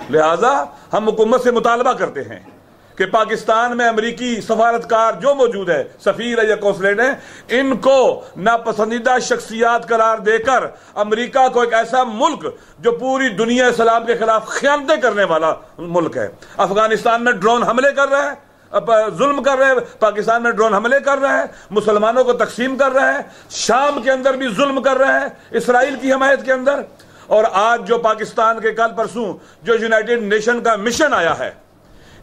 لہٰذا ہم حکومت سے مطالبہ کرتے ہیں کہ پاکستان میں امریکی سفارتکار جو موجود ہے، سفیر ہے یا قونصلیٹ ہے، ان کو ناپسندیدہ شخصیات قرار دے کر امریکہ کو ایک ایسا ملک جو پوری دنیا اسلام کے خلاف خیانتیں کرنے والا ملک ہے، افغانستان میں ڈرون حملے کر رہا ہے، ظلم کر رہے ہیں، پاکستان میں ڈرون حملے کر رہا ہے، مسلمانوں کو تقسیم کر رہا ہے، شام کے اندر بھی ظلم کر رہا ہے اسرائیل کی حمایت کے اندر، اور آج جو پاکستان کے کل پرسوں جو یونائٹڈ نیشن کا مشن آیا ہے،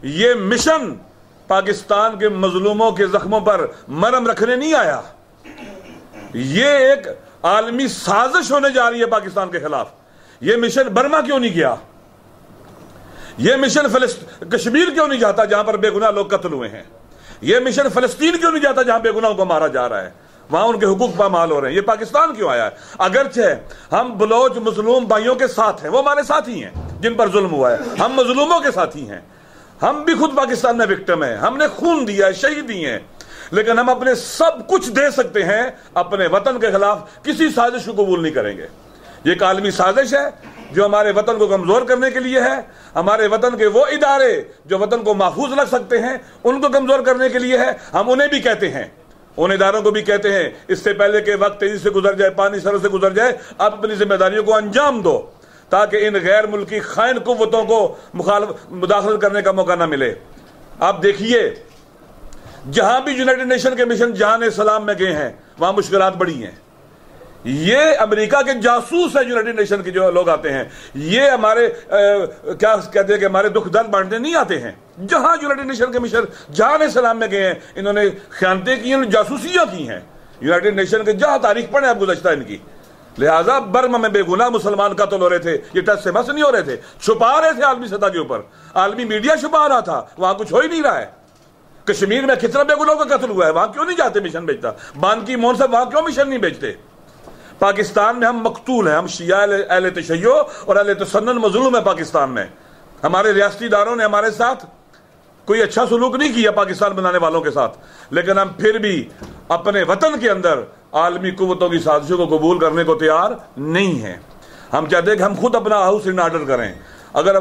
یہ مشن پاکستان کے مظلوموں کے زخموں پر مرہم رکھنے نہیں آیا، یہ ایک عالمی سازش ہونے جا رہی ہے پاکستان کے خلاف۔ یہ مشن برما کیوں نہیں گیا؟ یہ مشن کشمیر کیوں نہیں جاتا جہاں پر بے گناہ لوگ قتل ہوئے ہیں؟ یہ مشن فلسطین کیوں نہیں جاتا جہاں بے گناہوں کو مارا جا رہا ہے، وہاں ان کے حقوق پامال ہو رہے ہیں؟ یہ پاکستان کیوں آیا ہے؟ اگرچہ ہم بلوچ مظلوم بھائیوں کے ساتھ ہیں، وہ ہمارے ساتھی ہیں جن پر ظلم ہوا ہے، ہم مظلوموں کے ساتھی ہیں، ہم بھی خود پاکستان میں وکٹم ہیں، ہم نے خون دیا ہے، شہید دیے ہیں، لیکن ہم اپنے سب کچھ دے سکتے ہیں، اپنے وطن کے خلاف کسی سازش کو قبول نہیں کریں گے۔ یہ ایک عالمی سازش ہے جو ہمارے وطن کو کمزور کرنے کے لیے ہے، ہمارے وطن کے وہ ادارے جو وطن کو محفوظ رکھ سکتے ہیں ان کو کمزور کرنے کے لیے ہے۔ ہم انہیں بھی کہتے ہیں، ان اداروں کو بھی کہتے ہیں، اس سے پہلے کہ وقت تیزی سے گزر جائے، پانی سروں سے گزر جائے، آپ اپنی ذمہ داریوں کو انجام دو تاکہ ان غیر ملکی خائن قوتوں کو مداخلت کرنے کا موقع نہ ملے۔ آپ دیکھیے جہاں بھی یونائٹڈ نیشن کے مشن جہان سلام میں گئے ہیں وہاں مشکلات بڑی ہیں۔ یہ امریکہ کے جاسوس ہیں یونائٹڈ نیشن کے جو لوگ آتے ہیں، یہ ہمارے کیا کہتے ہیں کہ ہمارے دکھ درد بانٹنے نہیں آتے ہیں۔ جہاں یونائٹڈ نیشن کے مشن جہان سلام میں گئے ہیں انہوں نے خیانتیں کی ہیں، جاسوسیاں کی ہیں یونائٹڈ نیشن کے، جہاں تاریخ پڑھیں آپ گزشتہ ان کی۔ لہٰذا برما میں بے گناہ مسلمان قتل ہو رہے تھے، یہ ٹچ سے مس نہیں ہو رہے تھے، چھپا رہے تھے عالمی سطح کے اوپر، عالمی میڈیا چھپا رہا تھا، وہاں کچھ ہو ہی نہیں رہا ہے۔ کشمیر میں کتنا بے گناہوں کا قتل ہوا ہے، وہاں کیوں نہیں جاتے مشن بھیجتا؟ بان کی مون صاحب وہاں کیوں مشن نہیں بھیجتے؟ پاکستان میں ہم مقتول ہیں، ہم شیعہ اہل تشیع اور اہل تسنن مظلوم ہے پاکستان میں۔ ہمارے ریاستی اداروں نے ہمارے ساتھ کوئی اچھا سلوک نہیں کیا پاکستان بنانے والوں کے ساتھ، لیکن ہم پھر بھی اپنے وطن کے اندر عالمی قوتوں کی سازشوں کو قبول کرنے کو تیار نہیں ہیں۔ ہم چاہتے ہیں کہ ہم خود اپنا ہاؤس ان آرڈر کریں، اگر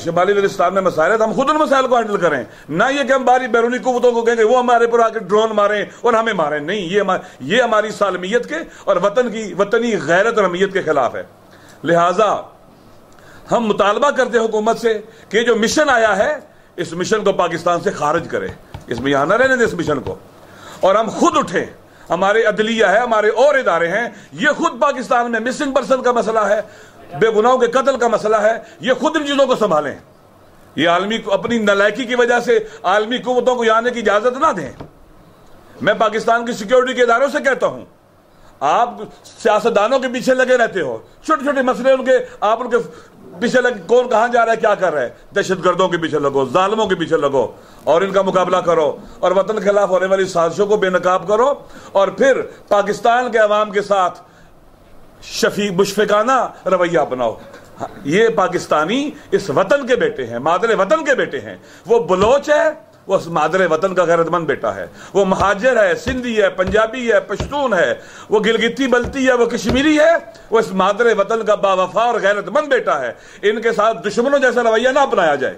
شمالی وزیرستان میں مسائل ہے تو ہم خود ان مسائل کو ہینڈل کریں، نہ یہ کہ ہم باری بیرونی قوتوں کو کہیں کہ وہ ہمارے پر آ کے ڈرون ماریں اور ہمیں ماریں۔ نہیں، یہ ہماری سالمیت کے اور وطنی غیرت اور اہمیت کے خلاف ہے۔ لہٰذا ہم مطالبہ کرتے ہیں حکومت سے کہ جو مشن آیا ہے اس مشن کو پاکستان سے خارج کرے، اس میں یہاں نہ رہنے دیں اس مشن کو، اور ہم خود اٹھیں۔ ہمارے عدلیہ ہے، ہمارے اور ادارے ہیں، یہ خود پاکستان میں مسنگ پرسن کا مسئلہ ہے، بے گناہوں کے قتل کا مسئلہ ہے، یہ خود ان چیزوں کو سنبھالیں۔ یہ عالمی اپنی نالائکی کی وجہ سے عالمی قوتوں کو یہاں آنے کی اجازت نہ دیں۔ میں پاکستان کی سیکیورٹی کے اداروں سے کہتا ہوں، آپ سیاستدانوں کے پیچھے لگے رہتے ہو، چھوٹے چھوٹے مسئلے آپ ان کے پیچھے لگ، کون کہاں جا رہا ہے کیا کر رہا ہے، دہشت گردوں کے پیچھے لگو، ظالموں کے پیچھے لگو اور ان کا مقابلہ کرو، اور وطن کے خلاف ہونے والی سازشوں کو بے نقاب کرو، اور پھر پاکستان کے عوام کے ساتھ مشفقانہ رویہ اپناؤ۔ یہ پاکستانی اس وطن کے بیٹے ہیں، مادر وطن کے بیٹے ہیں۔ وہ بلوچ ہے، وہ مادر وطن کا غیرت مند بیٹا ہے، وہ مہاجر ہے، سندھی ہے، پنجابی ہے، پشتون ہے، وہ گلگتی بلتی ہے، وہ کشمیری ہے، وہ اس مادر وطن کا باوفا اور غیرت مند بیٹا ہے۔ ان کے ساتھ دشمنوں جیسا رویہ نہ اپنایا جائے،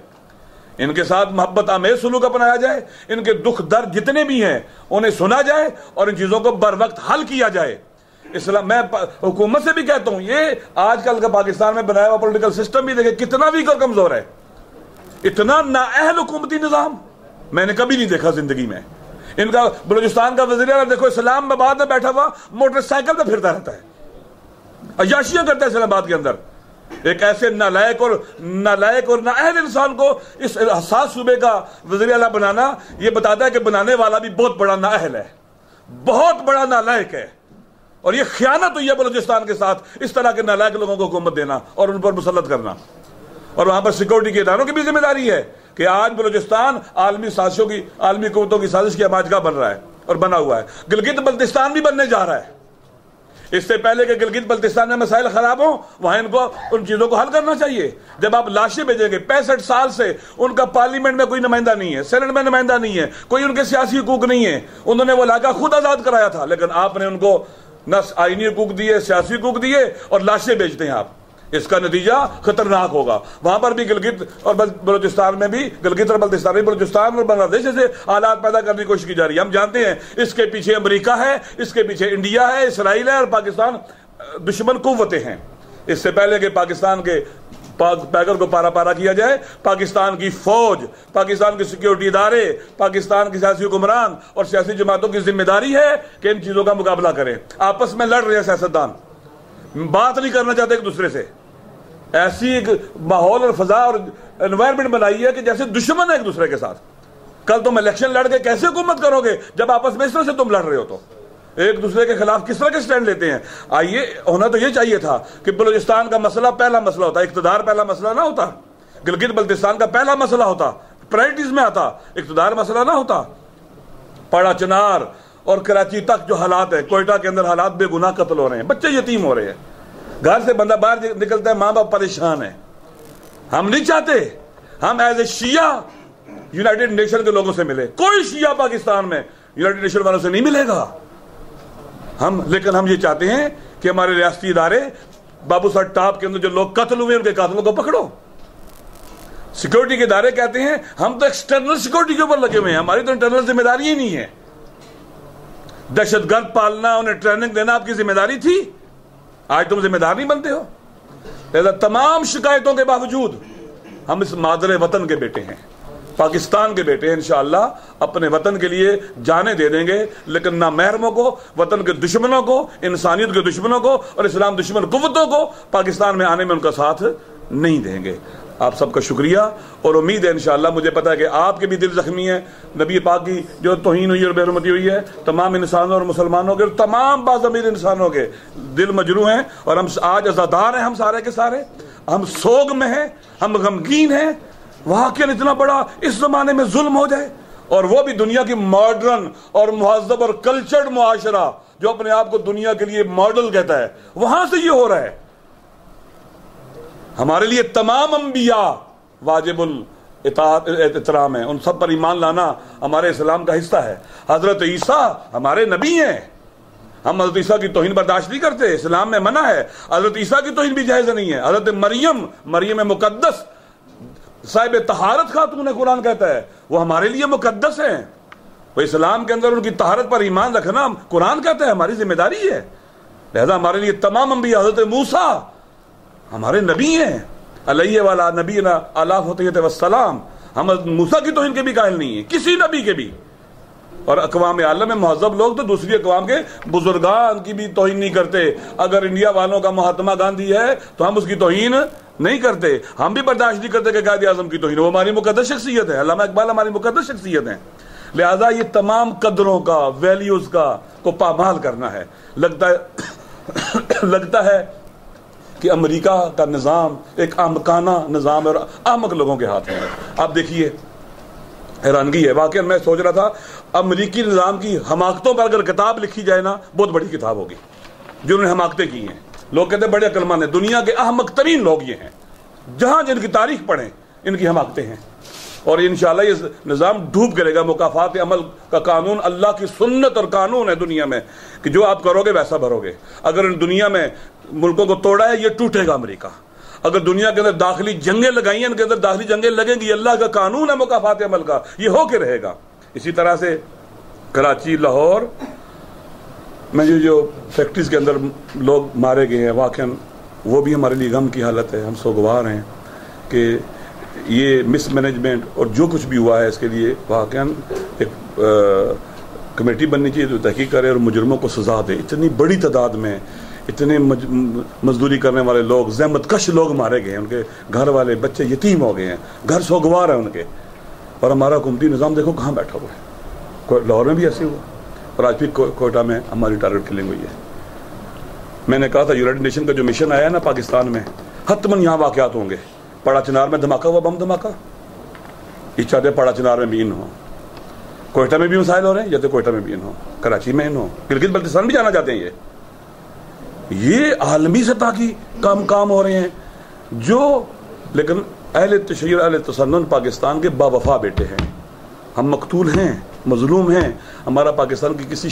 ان کے ساتھ محبت آمیز سلوک اپنایا جائے، ان کے دکھ درد جتنے بھی ہیں انہیں سنا جائے اور ان چیزوں کو بر وقت حل کیا جائے۔ اسلام، میں حکومت سے بھی کہتا ہوں، یہ آج کل کا پاکستان میں بنایا ہوا پولیٹیکل سسٹم بھی دیکھیں کتنا ویک اور کمزور ہے، اتنا نااہل حکومتی نظام میں نے کبھی نہیں دیکھا زندگی میں۔ ان کا بلوچستان کا وزیر اعلیٰ دیکھو اسلام آباد میں بیٹھا ہوا موٹر سائیکل پہ پھرتا رہتا ہے، عیاشیاں کرتا ہے اسلام آباد کے اندر۔ ایک ایسے نالائق اور نااہل انسان کو اس حساس صوبے کا وزیر اعلیٰ بنانا، یہ بتاتا ہے کہ بنانے والا بھی بہت بڑا نااہل ہے، بہت بڑا نالائق ہے، اور یہ خیانت ہوئی ہے بلوچستان کے ساتھ، اس طرح کے نالائق لوگوں کو حکومت دینا اور ان پر مسلط کرنا۔ اور وہاں پر سیکورٹی کے اداروں کی بھی ذمہ داری ہے کہ آج بلوچستان عالمی قوتوں کی سازش کی آماجگاہ بن رہا ہے اور بنا ہوا ہے۔ گلگت بلتستان بھی بننے جا رہا ہے۔ اس سے پہلے کہ گلگت بلتستان میں مسائل خراب ہوں وہاں ان کو ان چیزوں کو حل کرنا چاہیے۔ جب آپ لاشیں بھیجیں گے، 65 سال سے ان کا پارلیمنٹ میں کوئی نمائندہ نہیں ہے، سینٹ میں نمائندہ نہیں ہے، کوئی ان کے سیاسی حقوق نہیں ہے، انہوں نے وہ علاقہ خود آزاد کرایا تھا، لیکن آپ نے ان کو نہ آئینی حقوق دیے، سیاسی حقوق دیے، اور لاشیں بیچتے ہیں آپ۔ اس کا نتیجہ خطرناک ہوگا. وہاں پر بھی گلگت اور بلوچستان میں بھی, گلگت اور بلتستان میں بلوچستان اور بنگلہ دیش سے حالات پیدا کرنے کی کوشش کی جا رہی ہے. ہم جانتے ہیں اس کے پیچھے امریکہ ہے, اس کے پیچھے انڈیا ہے, اسرائیل ہے, اور پاکستان دشمن قوتیں ہیں. اس سے پہلے کہ پاکستان کے پیگر کو پارا پارا کیا جائے, پاکستان کی فوج, پاکستان کے سیکیورٹی ادارے, پاکستان کے سیاسی حکمران اور سیاسی جماعتوں کی ذمہ داری ہے کہ ان چیزوں کا مقابلہ کریں. آپس میں لڑ رہے ہیں سیاستدان, بات نہیں کرنا چاہتے ایک دوسرے سے. ایسی ایک ماحول اور فضا اور انوائرمنٹ بنائی ہے کہ جیسے دشمن ہے ایک دوسرے کے ساتھ. کل تم الیکشن لڑ کے کیسے حکومت کرو گے جب آپس میں اس طرح سے تم لڑ رہے ہو؟ تو ایک دوسرے کے خلاف کس طرح کے سٹینڈ لیتے ہیں؟ آئیے, ہونا تو یہ چاہیے تھا کہ بلوچستان کا مسئلہ پہلا مسئلہ ہوتا, اقتدار پہلا مسئلہ نہ ہوتا. گلگت بلتستان کا پہلا مسئلہ ہوتا, پرائرٹیز میں آتا, اقتدار مسئلہ نہ ہوتا. پاڑا چنار اور کراچی تک جو حالات ہیں, کوئٹہ کے اندر حالات, بے گناہ قتل ہو رہے ہیں, بچے یتیم ہو رہے ہیں, گھر سے بندہ باہر نکلتا ہے, ماں باپ پریشان ہیں. ہم نہیں چاہتے ہم as a Shia United nation کے لوگوں سے ملے. کوئی شیعہ پاکستان میں یونائٹڈ نیشن والوں سے نہیں ملے گا. لیکن ہم یہ چاہتے ہیں کہ ہمارے ریاستی ادارے, بابو سر ٹاپ کے اندر جو لوگ قتل ہوئے ان کے قاتلوں کو پکڑو. سیکورٹی کے ادارے کہتے ہیں ہم تو ایکسٹرنل سیکورٹی کے اوپر لگے ہوئے ہیں, ہماری تو انٹرنل ذمہ داری ہی نہیں ہے. دہشت گرد پالنا, انہیں ٹریننگ دینا آپ کی ذمہ داری تھی, آج تم ذمہ دار نہیں بنتے ہو. لہذا تمام شکایتوں کے باوجود ہم اس مادر وطن کے بیٹے ہیں, پاکستان کے بیٹے ہیں. انشاءاللہ اپنے وطن کے لیے جانیں دے دیں گے, لیکن نہ محرموں کو, وطن کے دشمنوں کو, انسانیت کے دشمنوں کو اور اسلام دشمن قوتوں کو پاکستان میں آنے میں ان کا ساتھ نہیں دیں گے. آپ سب کا شکریہ اور امید ہے انشاءاللہ, مجھے پتا ہے کہ آپ کے بھی دل زخمی ہیں. نبی پاک کی جو توہین ہوئی اور بے حرمتی ہوئی ہے, تمام انسانوں اور مسلمانوں کے اور تمام باضمیر انسانوں کے دل مجروح ہیں, اور ہم آج عزادار ہیں. ہم سارے کے سارے ہم سوگ میں ہیں, ہم غمگین ہیں. واقعی اتنا بڑا اس زمانے میں ظلم ہو جائے, اور وہ بھی دنیا کی ماڈرن اور مہذب اور کلچرڈ معاشرہ جو اپنے آپ کو دنیا کے لیے ماڈل کہتا ہے, وہاں سے یہ ہو رہا ہے. ہمارے لیے تمام انبیاء واجب احترام ہیں, ان سب پر ایمان لانا ہمارے اسلام کا حصہ ہے. حضرت عیسیٰ ہمارے نبی ہیں, ہم حضرت عیسیٰ کی توہین برداشت نہیں کرتے, اسلام میں منع ہے. حضرت عیسیٰ کی توہین بھی جائز نہیں ہے. حضرت مریم مقدس صاحب طہارت خاتون ہے, قرآن کہتا ہے وہ ہمارے لیے مقدس ہیں. وہ اسلام کے اندر ان کی طہارت پر ایمان رکھنا قرآن کہتا ہے ہماری ذمہ داری ہے. لہذا ہمارے لیے تمام انبیاء, حضرت موسیٰ ہمارے نبی ہیں, علیہ والا نبینا علیہ فطیت والسلام, ہم حضرت موسیٰ کی توہین کے بھی قائل نہیں ہیں, کسی نبی کے بھی. اور اقوام عالم میں مہذب لوگ تو دوسری اقوام کے بزرگان کی بھی توہین نہیں کرتے. اگر انڈیا والوں کا مہاتما گاندھی ہے تو ہم اس کی توہین نہیں کرتے, ہم بھی برداشت نہیں کرتے کہ قائد اعظم کی توہین, وہ ہماری مقدس شخصیت ہے. علامہ اقبال ہماری مقدس شخصیت ہیں. لہذا یہ تمام قدروں کا, ویلیوز کا کو پامال کرنا ہے. لگتا ہے کہ امریکہ کا نظام ایک احمقانہ نظام اور احمق لوگوں کے ہاتھ میں ہے. آپ دیکھیے, حیرانگی ہے واقعا. میں سوچ رہا تھا امریکی نظام کی حماقتوں پر اگر کتاب لکھی جائے نا, بہت بڑی کتاب ہوگی, جو انہوں نے حماقتیں کی ہیں. لوگ کہتے ہیں بڑے عقل مند ہیں, دنیا کے احمق ترین لوگ یہ ہیں. جہاں جن کی تاریخ پڑھیں ان کی حماقتیں ہیں. اور انشاءاللہ یہ نظام ڈوب کرے گا. مکافات عمل کا قانون اللہ کی سنت اور قانون ہے دنیا میں کہ جو آپ کرو گے ویسا بھرو گے. اگر ان دنیا میں ملکوں کو توڑا ہے, یہ ٹوٹے گا امریکہ. اگر دنیا کے اندر داخلی جنگیں لگائی ہیں, ان کے اندر داخلی جنگیں لگیں گی. اللہ کا قانون ہے مکافات عمل کا, یہ ہو کے رہے گا. اسی طرح سے کراچی, لاہور میں جو فیکٹریز کے اندر لوگ مارے گئے ہیں, واقعاً وہ بھی ہمارے لیے غم کی حالت ہے. ہم سوگوار ہیں کہ یہ مس مینجمنٹ اور جو کچھ بھی ہوا ہے اس کے لیے واقعاً ایک کمیٹی بننی چاہیے جو تحقیق کرے اور مجرموں کو سزا دے. اتنی بڑی تعداد میں اتنے مزدوری کرنے والے لوگ, زحمت کش لوگ مارے گئے ہیں, ان کے گھر والے بچے یتیم ہو گئے ہیں, گھر سوگوار ہیں ان کے, اور ہمارا حکومتی نظام دیکھو کہاں بیٹھا ہوا ہے. لاہور میں بھی ایسے ہوا, اور آج بھی کوئٹہ میں ہماری ٹارگٹ کلنگ ہوئی ہے. میں نے کہا تھا یونائٹڈ نیشن کا جو مشن آیا نا پاکستان میں, حتماً یہاں واقعات ہوں گے. پاڑا چنار میں دھماکہ ہوا, بم دھماکہ, یہ چاہتے پاڑا چنار میں بھی ان ہو, کوئٹہ میں بھی مسائل ہو رہے ہیں, جیسے کوئٹہ میں بھی ان ہو, کراچی میں ان ہو, گلگت بلتستان بھی جانا چاہتے ہیں. یہ عالمی سطح کی کام ہو رہے ہیں جو, لیکن اہل تشیع اہل تسنن پاکستان کے باوفا بیٹے ہیں. ہم مقتول ہیں, مظلوم ہیں. ہمارا پاکستان کی کسی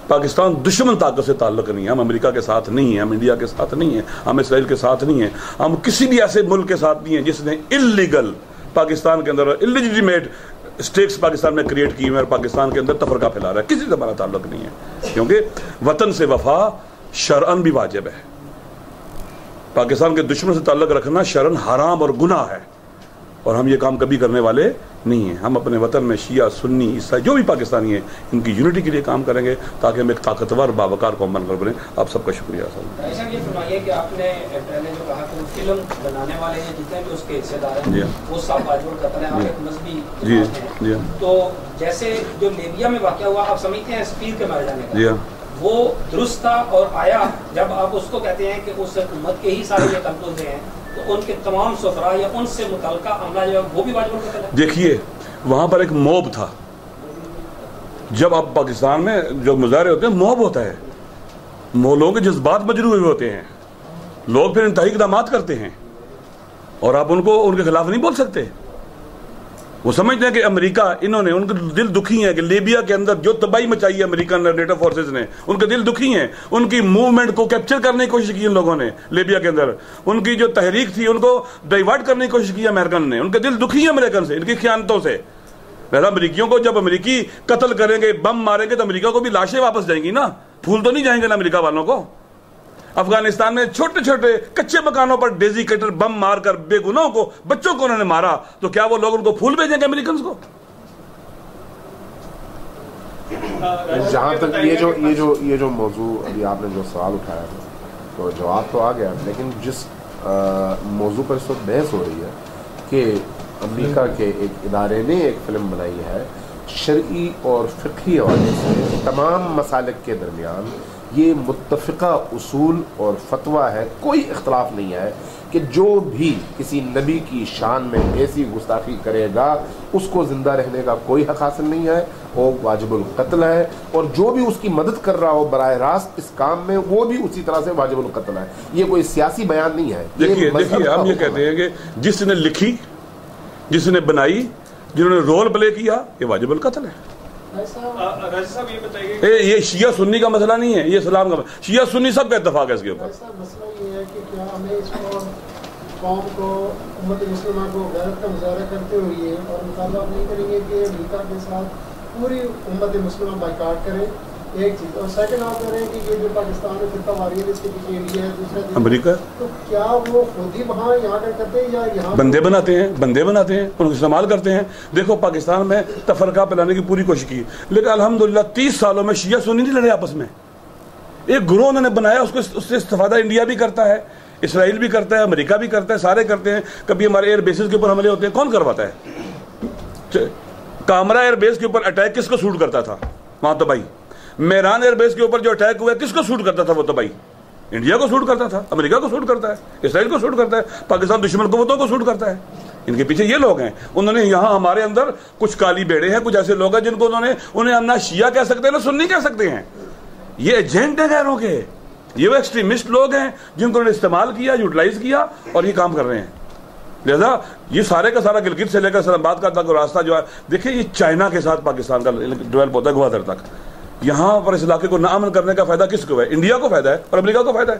پاکستان دشمن طاقت سے تعلق نہیں ہے. ہم امریکہ کے ساتھ نہیں ہیں, ہم انڈیا کے ساتھ نہیں ہیں, ہم اسرائیل کے ساتھ نہیں ہیں, ہم کسی بھی ایسے ملک کے ساتھ نہیں ہیں جس نے اللیگل پاکستان کے اندر اللیجیٹمیٹ اسٹیٹس پاکستان میں کریٹ کی ہوئے اور پاکستان کے اندر تفرقہ پھیلا رہا ہے. کسی سے ہمارا تعلق نہیں ہے, کیونکہ وطن سے وفا شرعن بھی واجب ہے. پاکستان کے دشمن سے تعلق رکھنا شرعن حرام اور گناہ ہے, اور ہم یہ کام کبھی کرنے والے نہیں ہیں. ہم اپنے وطن میں شیعہ سنی عیسائی جو بھی پاکستانی ہیں ان کی یونٹی کے لیے کام کریں گے تاکہ ہم ایک طاقتور باوقار قوم بن کر بنیں. آپ سب کا شکریہ. یہ فرمائیے کہ آپ نے پہلے جو کہا کہ فلم بنانے والے ہیں جتنے بھی اس کے حصے دار ہیں وہ سب واجب القتل ہیں, آپ ایک مذہبی ہیں, تو جیسے جو لیبیا میں واقعہ ہوا آپ سمجھتے ہیں سپیر کے مارے جانے کا وہ درست تھا, اور آیا جب آپ اس کو کہتے ہیں کہ اس امت کے ہی سارے یہ قتل ہوئے ہیں تو ان کے تمام سفرا یا ان سے متعلقہ عملہ جو ہے وہ بھی واجب القتل ہے؟ دیکھیے وہاں پر ایک موب تھا. جب آپ پاکستان میں جو مظاہرے ہوتے ہیں موب ہوتا ہے, لوگوں کے جذبات مجروح ہوئے ہوتے ہیں, لوگ پھر انتہائی اقدامات کرتے ہیں اور آپ ان کو ان کے خلاف نہیں بول سکتے. وہ سمجھتے ہیں کہ امریکہ انہوں نے ان کے دل دکھی ہیں کہ لیبیا کے اندر جو تباہی مچائی ہے امریکن نیٹو فورسز نے, ان کے دل دکھی ہیں. ان کی موومنٹ کو کیپچر کرنے کی کوشش کی ان لوگوں نے لیبیا کے اندر, ان کی جو تحریک تھی ان کو ڈائیورٹ کرنے کی کوشش کی امریکن نے. ان کے دل دکھی ہیں امریکن سے, ان کی خیانتوں سے. لہذا امریکیوں کو جب امریکی قتل کریں گے, بم ماریں گے, تو امریکہ کو بھی لاشیں واپس جائیں گی نا, پھول تو نہیں جائیں گے نا امریکہ والوں کو. افغانستان میں چھوٹے چھوٹے کچے مکانوں پر ڈیزی کٹر بم مار کر بے گناہوں کو, بچوں کو انہوں نے مارا, تو کیا وہ لوگ ان کو پھول بھیجیں گے امریکنز کو؟ جہاں تک یہ جو موضوع ابھی آپ نے جو سوال اٹھایا تو جواب تو آ گیا, لیکن جس موضوع پر اس وقت بحث ہو رہی ہے کہ امریکہ کے ایک ادارے نے ایک فلم بنائی ہے شرعی اور فقہی حوالے سے تمام مسالک کے درمیان یہ متفقہ اصول اور فتویٰ ہے, کوئی اختلاف نہیں ہے کہ جو بھی کسی نبی کی شان میں ایسی گستاخی کرے گا اس کو زندہ رہنے کا کوئی حق حاصل نہیں ہے, وہ واجب القتل ہے, اور جو بھی اس کی مدد کر رہا ہو براہ راست اس کام میں وہ بھی اسی طرح سے واجب القتل ہے. یہ کوئی سیاسی بیان نہیں ہے. دیکھیے ہم یہ کہتے ہیں کہ جس نے لکھی, جس نے بنائی, جنہوں نے رول پلے کیا, یہ واجب القتل ہے. یہ شیعہ سنی کا مسئلہ نہیں ہے, یہ اسلام کا مسئلہ. شیعہ سنی سب کا اتفاق ہے اس کے اوپر. مسئلہ یہ ہے کہ کیا ہمیں اس کو قوم کو امت مسلمہ کو غیرت کا مظاہرہ کرتے ہوئے اور مطالبہ نہیں کریں گے کہ امریکہ کے ساتھ پوری امت مسلمہ بائیکاٹ کریں, ایک چیز. اور سیکنڈ آپ کہہ رہے ہیں کہ یہ جو پاکستان میں فرقہ واریت اس کے پیچھے انڈیا ہے, دوسرا امریکہ, تو کیا وہ خود ہی وہاں یہاں کا کرتے ہیں یا یہاں بندے بناتے ہیں, ان کو استعمال کرتے ہیں. دیکھو پاکستان میں تفرقہ پھیلانے کی پوری کوشش کی, لیکن الحمدللہ 30 سالوں میں شیعہ سنی نہیں لڑے آپس میں. ایک گروہ انہوں نے بنایا, اس سے استفادہ انڈیا بھی کرتا ہے, اسرائیل بھی کرتا ہے, امریکہ بھی کرتا ہے, سارے کرتے ہیں. کبھی ہمارے ایئر بیسز کے اوپر حملے ہوتے ہیں, کون کرواتا ہے؟ کامرا ایئر بیس کے اوپر اٹیک کس کو سوٹ کرتا تھا؟ وہاں تباہی. میران ایئر بیس کے اوپر جو اٹیک ہوا ہے کس کو سوٹ کرتا تھا؟ وہ تباہی انڈیا کو سوٹ کرتا تھا, امریکہ کو سوٹ کرتا ہے, اسرائیل کو سوٹ کرتا ہے, پاکستان دشمن قوتوں کو سوٹ کرتا ہے. ان کے پیچھے یہ لوگ ہیں. انہوں نے یہاں ہمارے اندر کچھ کالی بیڑے ہیں, کچھ ایسے لوگ ہیں جن کو انہیں ہم نہ شیعہ کہہ سکتے ہیں نہ سنی کہہ سکتے ہیں. یہ ایجنٹ ہیں غیروں کے, یہ وہ ایکسٹریمسٹ لوگ ہیں جن کو انہوں نے استعمال کیا, یوٹیلائز کیا اور یہ کام کر رہے ہیں. لہذا یہ سارے کا سارا گلگت سے لے کر اسلام آباد کا تک راستہ جو ہے, دیکھیں یہ چائنا کے ساتھ پاکستان کا ڈیولپ ہوتا ہے گوادر تک. یہاں پر اس علاقے کو نامن کرنے کا فائدہ کس کو ہے؟ انڈیا کو فائدہ ہے اور امریکہ کو فائدہ ہے.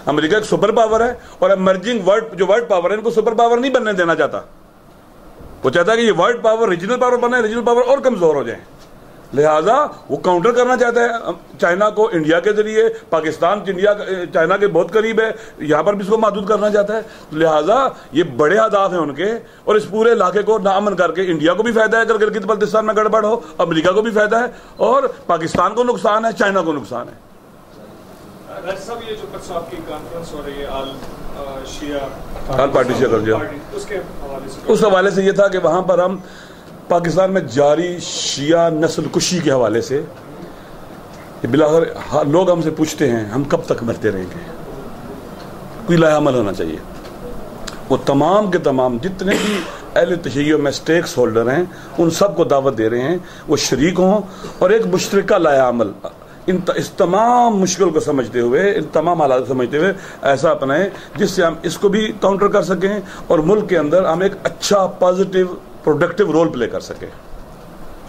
امریکہ ایک سپر پاور ہے اور ایمرجنگ ورلڈ پاور ہے, ان کو سپر پاور نہیں بننے دینا چاہتا. وہ چاہتا ہے کہ یہ ورلڈ پاور ریجنل پاور بنے, ریجنل پاور اور کمزور ہو جائیں. لہذا وہ کاؤنٹر کرنا چاہتا ہے چائنا کو انڈیا کے ذریعے. پاکستان چائنا کے بہت قریب ہے, یہاں پر بھی اس کو محدود کرنا چاہتا ہے. لہذا یہ بڑے اہداف ہیں ان کے, اور اس پورے علاقے کو نامن کر کے انڈیا کو بھی فائدہ ہے اگر گلگت بلتستان میں گڑبڑ ہو, امریکہ کو بھی فائدہ ہے, اور پاکستان کو نقصان ہے, چائنا کو نقصان ہے. راجہ صاحب یہ جو پرسوں آپ کی کانفرنس ہو رہی ہے آل پارٹی شیعہ, اس حوالے سے یہ تھا کہ وہاں پر ہم پاکستان میں جاری شیعہ نسل کشی کے حوالے سے بلاخر لوگ ہم سے پوچھتے ہیں ہم کب تک مرتے رہیں گے, کوئی لایا عمل ہونا چاہیے. وہ تمام کے تمام جتنے بھی اہل تشیع میں سٹیکس ہولڈر ہیں ان سب کو دعوت دے رہے ہیں وہ شریک ہوں اور ایک مشترکہ لایا عمل اس تمام مشکل کو سمجھتے ہوئے, ان تمام حالات کو سمجھتے ہوئے ایسا اپنائیں جس سے ہم اس کو بھی کاؤنٹر کر سکیں اور ملک کے اندر ہم ایک اچھا پازیٹیو پروڈکٹیو رول پلے کر سکیں.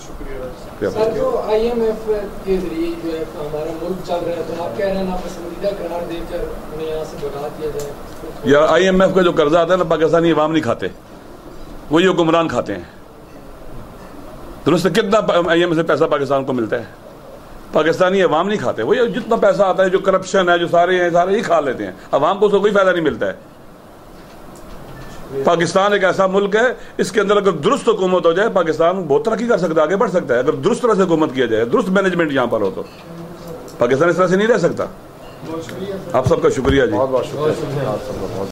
شکریہ. سر جو IMF کے ذریعے جو ہے ہمارا ملک چل رہا ہے تو آپ کہہ رہے ہیں ناپسندیدہ قرار دے کر انہیں یہاں سے بھگا دیا جائے. یار IMF کا جو قرضہ آتا ہے نا پاکستانی عوام نہیں کھاتے, وہ یہ حکمران کھاتے ہیں. درست ہے, کتنا IMF سے پیسہ پاکستان کو ملتا ہے؟ پاکستانی عوام نہیں کھاتے. وہ یہ جتنا پیسہ آتا ہے, جو کرپشن ہے, جو سارے ہیں, سارے ہی کھا لیتے ہیں. عوام کو اس کو کوئی فائدہ نہیں ملتا ہے. پاکستان ایک ایسا ملک ہے, اس کے اندر اگر درست حکومت ہو جائے پاکستان بہت ترقی کر سکتا ہے, آگے بڑھ سکتا ہے. اگر درست طرح سے حکومت کیا جائے, درست مینجمنٹ یہاں پر ہو تو پاکستان اس طرح سے نہیں رہ سکتا. آپ سب کا شکریہ جی. بہت بہت شکریہ.